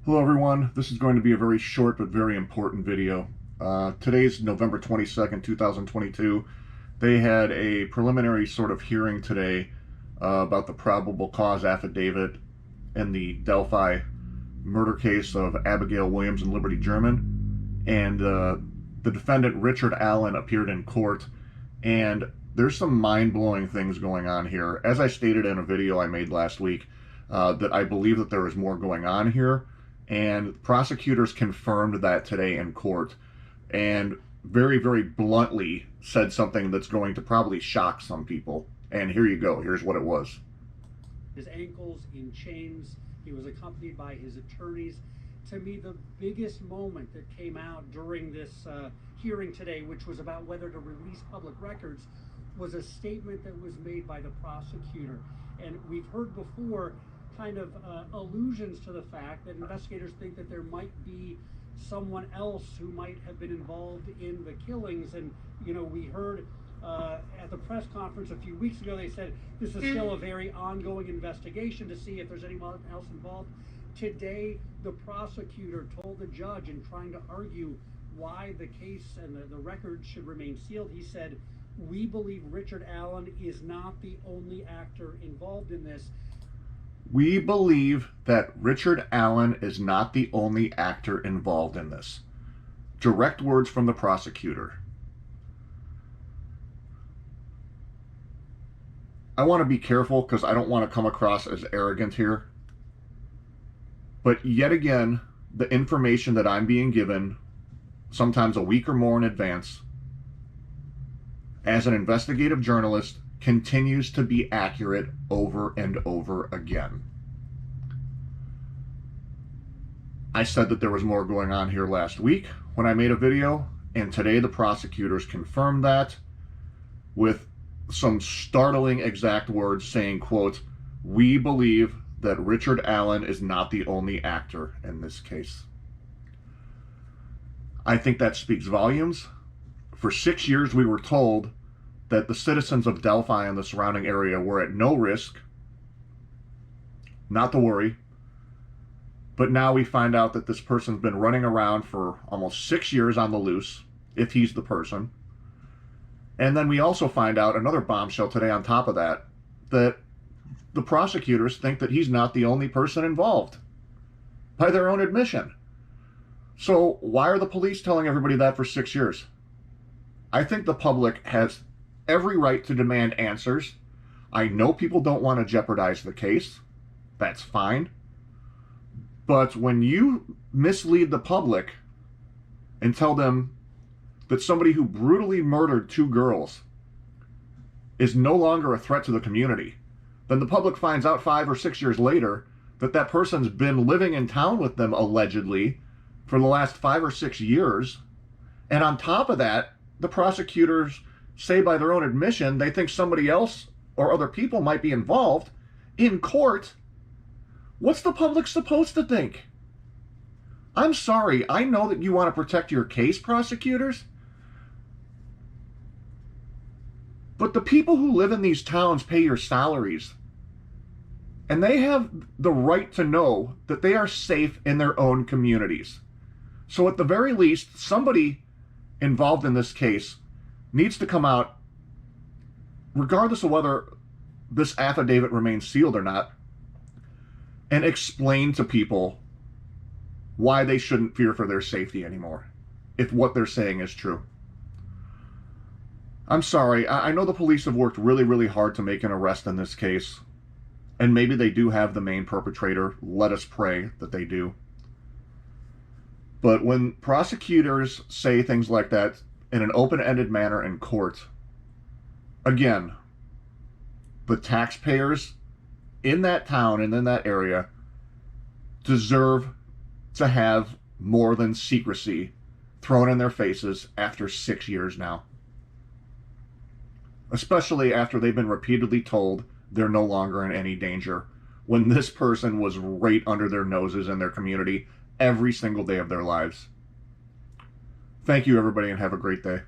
Hello everyone, this is going to be a very short but very important video. Today's November 22nd, 2022. They had a preliminary sort of hearing today about the probable cause affidavit in the Delphi murder case of Abigail Williams and Liberty German. And the defendant, Richard Allen, appeared in court. And there's some mind-blowing things going on here. As I stated in a video I made last week, that I believe that there is more going on here. And prosecutors confirmed that today in court and very, very bluntly said something that's going to probably shock some people. And here you go. Here's what it was. His ankles in chains. He was accompanied by his attorneys. To me, the biggest moment that came out during this hearing today, which was about whether to release public records, was a statement that was made by the prosecutor. And we've heard before kind of allusions to the fact that investigators think that there might be someone else who might have been involved in the killings. And, you know, we heard at the press conference a few weeks ago, they said this is still a very ongoing investigation to see if there's anyone else involved. Today, the prosecutor told the judge, in trying to argue why the case and the record should remain sealed, he said, "We believe Richard Allen is not the only actor involved in this." We believe that Richard Allen is not the only actor involved in this. Direct words from the prosecutor. I want to be careful because I don't want to come across as arrogant here. But yet again, the information that I'm being given, sometimes a week or more in advance, as an investigative journalist, continues to be accurate over and over again. I said that there was more going on here last week when I made a video, and today the prosecutors confirmed that with some startling exact words saying, quote, "We believe that Richard Allen is not the only actor in this case." I think that speaks volumes. For 6 years we were told that the citizens of Delphi and the surrounding area were at no risk, not to worry. But now we find out that this person's been running around for almost 6 years on the loose, if he's the person. And then we also find out another bombshell today on top of that, that the prosecutors think that he's not the only person involved, by their own admission. So why are the police telling everybody that for 6 years? I think the public has every right to demand answers. I know people don't want to jeopardize the case. That's fine. But when you mislead the public and tell them that somebody who brutally murdered 2 girls is no longer a threat to the community, then the public finds out 5 or 6 years later that that person's been living in town with them allegedly for the last 5 or 6 years. And on top of that, the prosecutors say by their own admission they think somebody else or other people might be involved in court. What's the public supposed to think? I'm sorry, I know that you want to protect your case, prosecutors, but the people who live in these towns pay your salaries, and they have the right to know that they are safe in their own communities. So at the very least, somebody involved in this case needs to come out, regardless of whether this affidavit remains sealed or not, and explain to people why they shouldn't fear for their safety anymore, if what they're saying is true. I'm sorry, I know the police have worked really, really hard to make an arrest in this case, and maybe they do have the main perpetrator. Let us pray that they do. But when prosecutors say things like that in an open-ended manner in court, again, the taxpayers in that town and in that area deserve to have more than secrecy thrown in their faces after 6 years now. Especially after they've been repeatedly told they're no longer in any danger, when this person was right under their noses in their community every single day of their lives. Thank you, everybody, and have a great day.